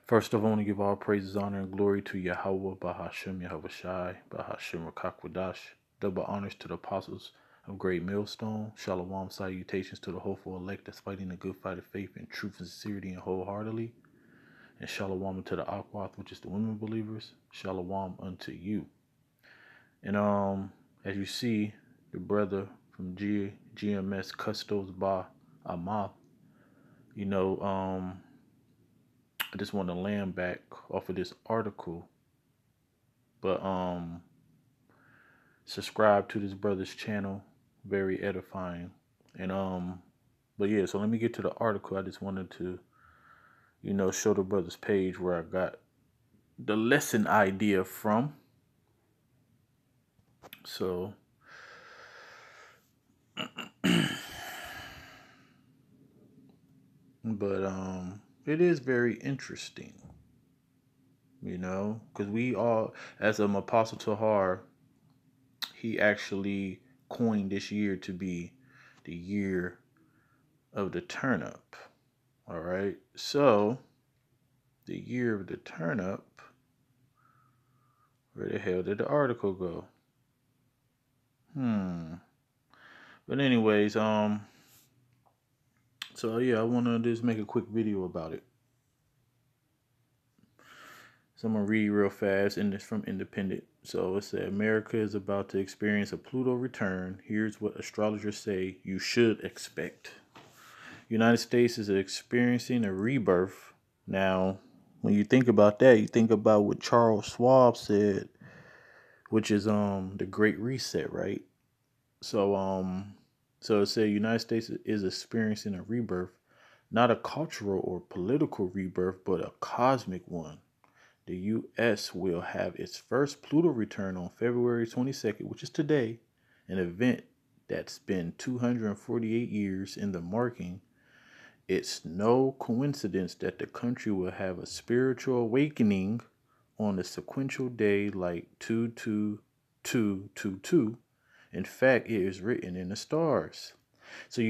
First of all, I want to give all praises, honor, and glory to Yahweh, Bahashem, Yahweh Shai, Bahashem, Rakakwadash. Double honors to the apostles of Great Millstone. Shalom, salutations to the hopeful elect that's fighting the good fight of faith in truth and sincerity and wholeheartedly. And shalom to the Akwath, which is the women believers. Shalom unto you. And as you see, the brother from GMS Custos Ba Amath, I just want to land back off of this article, but subscribe to this brother's channel, very edifying. And but yeah, so let me get to the article. I just wanted to, show the brother's page where I got the lesson idea from. So but it is very interesting, because we all, as Apostle Tahar, he actually coined this year to be the year of the turnip. All right. So the year of the turnip, where the hell did the article go? But anyways, so yeah, I want to just make a quick video about it. So I'm going to read real fast, and it's from Independent. So it said, America is about to experience a Pluto return. Here's what astrologers say you should expect. United States is experiencing a rebirth. Now, when you think about that, you think about what Charles Schwab said, which is the Great Reset, right? So it said United States is experiencing a rebirth, not a cultural or political rebirth, but a cosmic one. The U.S. will have its first Pluto return on February 22nd, which is today, an event that's been 248 years in the marking. It's no coincidence that the country will have a spiritual awakening on a sequential day like 22222. In fact, it is written in the stars. So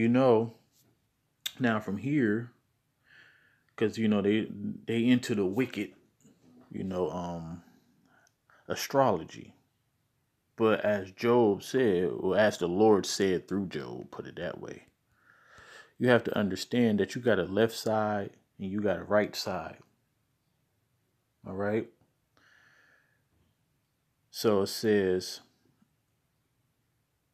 now from here, because they into the wicked, astrology. But as Job said, or as the Lord said through Job, put it that way, you have to understand that you got a left side and you got a right side. All right. So it says,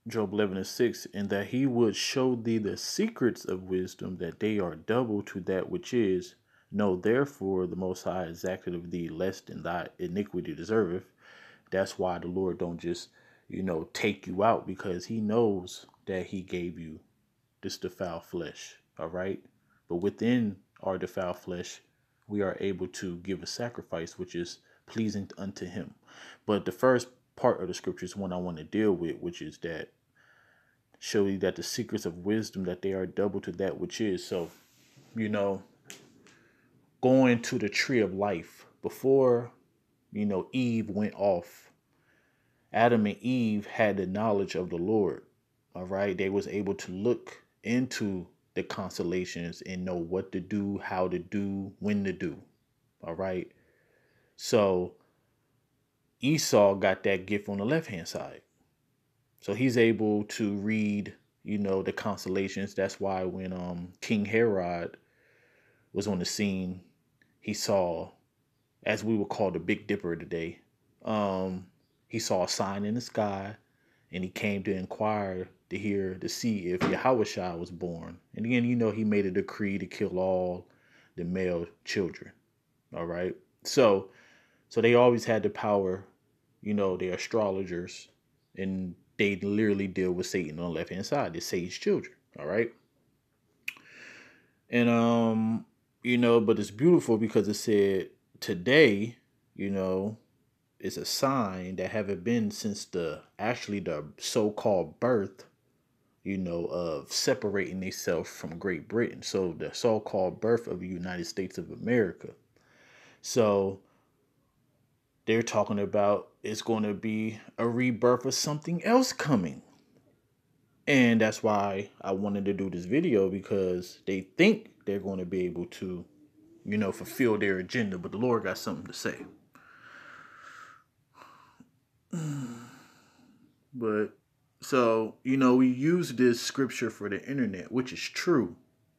Job 11:6, and that he would show thee the secrets of wisdom, that they are double to that which is. Know therefore the Most High exacted of thee less than thy iniquity deserveth. That's why the Lord don't just, take you out, because he knows that he gave you this defiled flesh. All right. But within our defiled flesh, we are able to give a sacrifice which is pleasing unto him. But the first part of the scripture is one I want to deal with, which is that show you that the secrets of wisdom, that they are double to that which is. So, going to the tree of life before, Eve went off, Adam and Eve had the knowledge of the Lord. All right. They was able to look into the constellations and know what to do, how to do, when to do. All right. So Esau got that gift on the left-hand side. So he's able to read, the constellations. That's why when King Herod was on the scene, he saw, as we would call the Big Dipper today, he saw a sign in the sky, and he came to inquire to see if Yahushua was born. And again, he made a decree to kill all the male children. All right. So they always had the power, they're astrologers, and they literally deal with Satan on the left hand side. They Satan's children. All right. And but it's beautiful because it said today, it's a sign that haven't been since the so-called birth, of separating themselves from Great Britain. So the so-called birth of the United States of America. So they're talking about it's going to be a rebirth of something else coming. And that's why I wanted to do this video, because they think they're going to be able to, fulfill their agenda. But the Lord got something to say. But so, we use this scripture for the internet, which is true.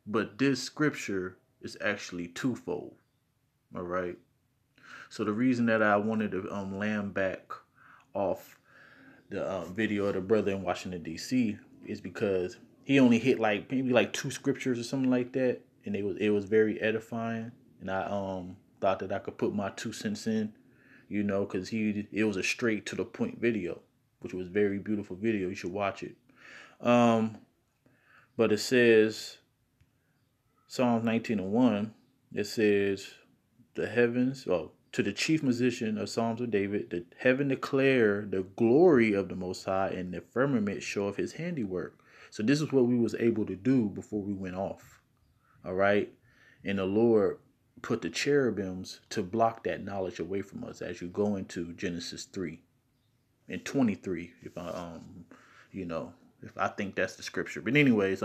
But this scripture is actually twofold. All right. So the reason that I wanted to land back off the video of the brother in Washington D.C. is because he only hit maybe two scriptures or something like that, and it was very edifying, and I thought that I could put my 2 cents in, because it was a straight to the point video, which was a very beautiful video. You should watch it. But it says Psalms 19:1. It says the heavens, to the chief musician of Psalms of David, the heaven declare the glory of the Most High, and the firmament showeth his handiwork. So this is what we was able to do before we went off. All right. And the Lord put the cherubims to block that knowledge away from us as you go into Genesis 3 and 23. If I think that's the scripture. But anyways,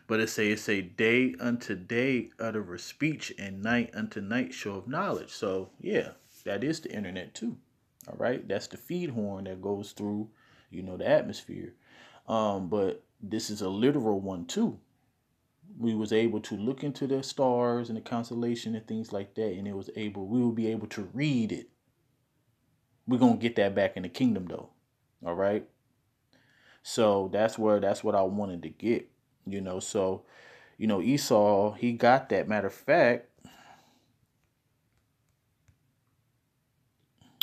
but it say day unto day uttereth speech, and night unto night showeth knowledge. So yeah, that is the internet too. All right, that's the feed horn that goes through, the atmosphere. But this is a literal one too. We was able to look into the stars and the constellation and things like that, and we will be able to read it. We're gonna get that back in the kingdom though. All right. So that's what I wanted to get. So, Esau, he got that. Matter of fact,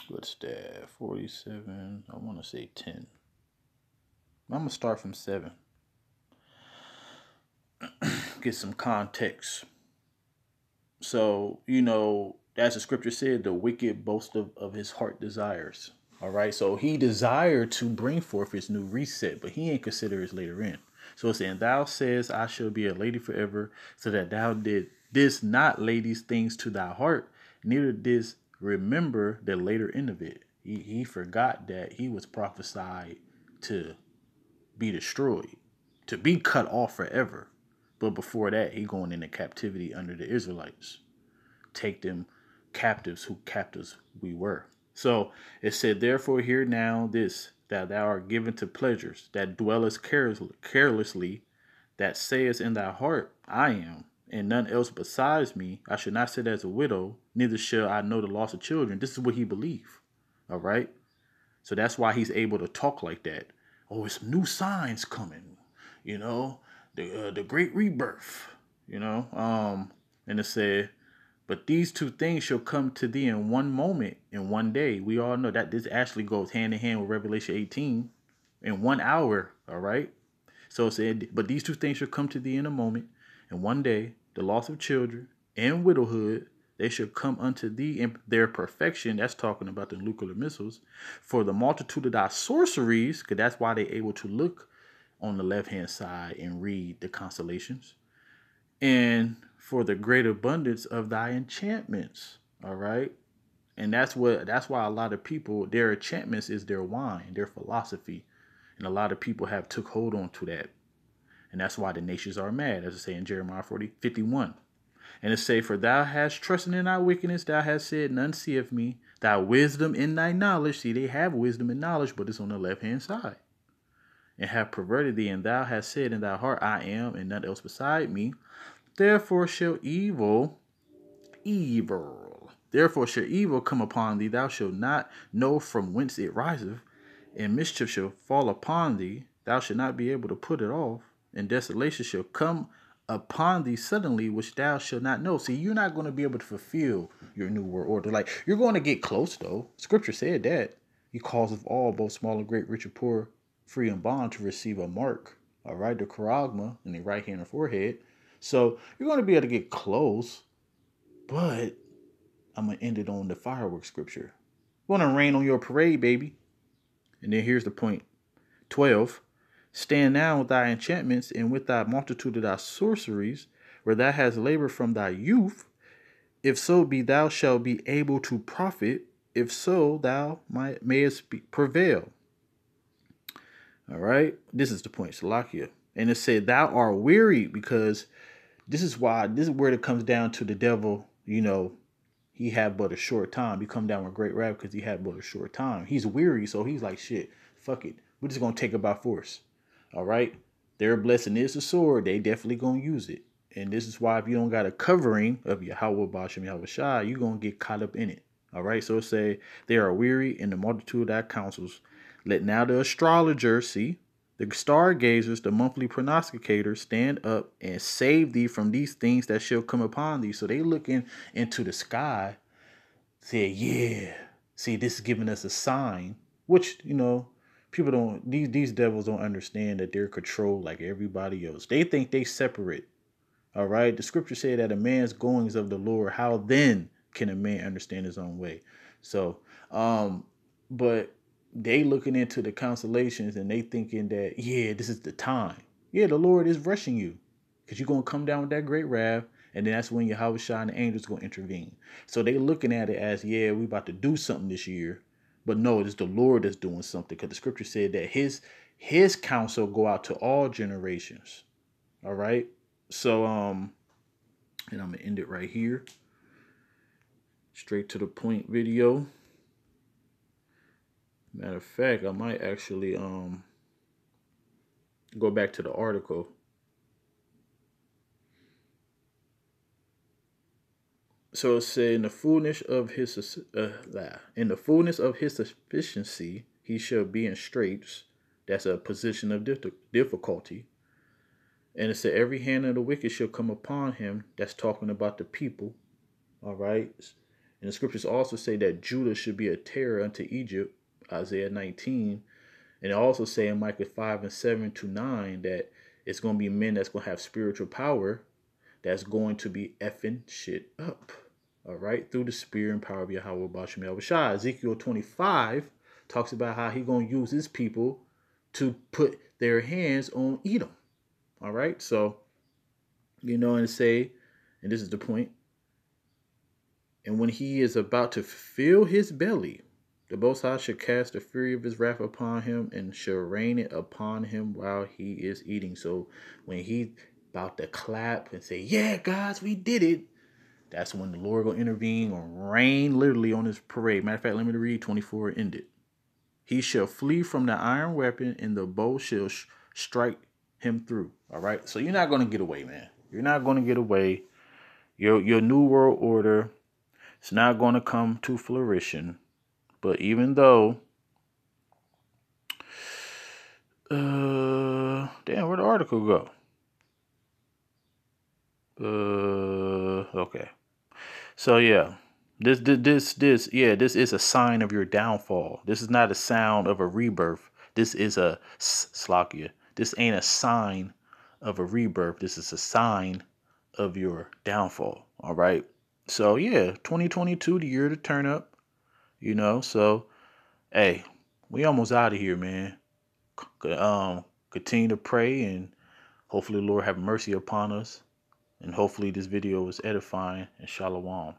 what's that? 47. I want to say 10. I'm going to start from 7. Get some context. So, as the scripture said, the wicked boast of his heart desires. All right. So he desired to bring forth his new reset, but he ain't consider his later end. So it's saying, thou says, I shall be a lady forever, so that thou didst not lay these things to thy heart, neither didst remember the later end of it. He forgot that he was prophesied to be destroyed, to be cut off forever. But before that, he going into captivity under the Israelites. Take them captives, who captives we were. So it said, therefore hear now this, that thou art given to pleasures, that dwellest carelessly, that sayest in thy heart, I am, and none else besides me. I should not sit as a widow, neither shall I know the loss of children. This is what he believed. All right. So that's why he's able to talk like that. Oh, it's new signs coming, the great rebirth, and it said, but these two things shall come to thee in one moment, in one day. We all know that this actually goes hand in hand with Revelation 18, in 1 hour. All right. So it said, but these two things shall come to thee in a moment, in one day, the loss of children and widowhood. They shall come unto thee in their perfection. That's talking about the nuclear missiles. For the multitude of thy sorceries, because that's why they're able to look on the left-hand side and read the constellations. And for the great abundance of thy enchantments. All right. And that's why a lot of people, their enchantments is their wine, their philosophy. And a lot of people have took hold on to that. And that's why the nations are mad, as I say in Jeremiah 51. And it say, for thou hast trusted in thy wickedness, thou hast said, none seeth me. Thy wisdom in thy knowledge. See, they have wisdom and knowledge, but it's on the left-hand side. And have perverted thee, and thou hast said in thy heart, I am, and none else beside me. Therefore shall evil come upon thee. Thou shalt not know from whence it riseth, and mischief shall fall upon thee. Thou shalt not be able to put it off, and desolation shall come upon thee suddenly, which thou shalt not know. See, you're not going to be able to fulfill your new world order. Like, you're going to get close, though. Scripture said that. He calls of all, both small and great, rich and poor, free and bond, to receive a mark. All right, the charagma in the right hand and forehead. So you're going to be able to get close, but I'm going to end it on the fireworks scripture. I'm going to rain on your parade, baby. And then here's the point. 12. Stand now with thy enchantments and with thy multitude of thy sorceries, where thou hast labored from thy youth. If so be thou shalt be able to profit, if so thou mayest prevail. All right. This is the point, Salakia. And it said, thou art weary, because This is where it comes down to the devil, he had but a short time. He come down with great wrath because he had but a short time. He's weary, so he's like, shit, fuck it. We're just gonna take it by force. All right. Their blessing is the sword. They definitely gonna use it. And this is why if you don't got a covering of Yahweh Bashem Yahweh Shai, you're gonna get caught up in it. All right. So it say they are weary in the multitude of thy counsels. Let now the astrologer, see, the stargazers, the monthly prognosticators, stand up and save thee from these things that shall come upon thee. So they looking into the sky, say, yeah, see, this is giving us a sign, which, people don't, these devils don't understand that they're controlled like everybody else. They think they separate. All right. The scripture said that a man's goings of the Lord, how then can a man understand his own way? So, but they looking into the constellations and they thinking that, yeah, this is the time. Yeah, the Lord is rushing you because you're going to come down with that great wrath. And then that's when Yahweh Shai and the angels going to intervene. So they looking at it as, yeah, we about to do something this year. But no, it's the Lord that's doing something because the scripture said that his counsel go out to all generations. All right. So, and I'm going to end it right here. Straight to the point video. Matter of fact, I might actually go back to the article. So it said, in the fullness of his sufficiency, he shall be in straits. That's a position of difficulty. And it said, every hand of the wicked shall come upon him. That's talking about the people. All right. And the scriptures also say that Judah should be a terror unto Egypt, Isaiah 19. And it also say in Micah 5:7-9 that it's going to be men that's going to have spiritual power that's going to be effing shit up. All right. Through the spirit and power of Yahweh Bashem Yahweh Shai. Ezekiel 25 talks about how he going to use his people to put their hands on Edom. All right. So, and say, and this is the point. And when he is about to fill his belly, the Most High shall cast the fury of his wrath upon him and shall rain it upon him while he is eating. So when he about to clap and say, yeah, guys, we did it, that's when the Lord will intervene or rain literally on his parade. Matter of fact, let me read 24 and end it. He shall flee from the iron weapon and the bow shall strike him through. All right. So you're not going to get away, man. You're not going to get away. Your new world order, it's not going to come to flourishing. But even though, damn, where'd the article go? Okay. So yeah, this is a sign of your downfall. This is not a sound of a rebirth. This is a slakia. This ain't a sign of a rebirth. This is a sign of your downfall. All right. So yeah, 2022, the year to turn up. So hey, we almost out of here, man. Continue to pray and hopefully the Lord have mercy upon us. And hopefully this video was edifying and shalom.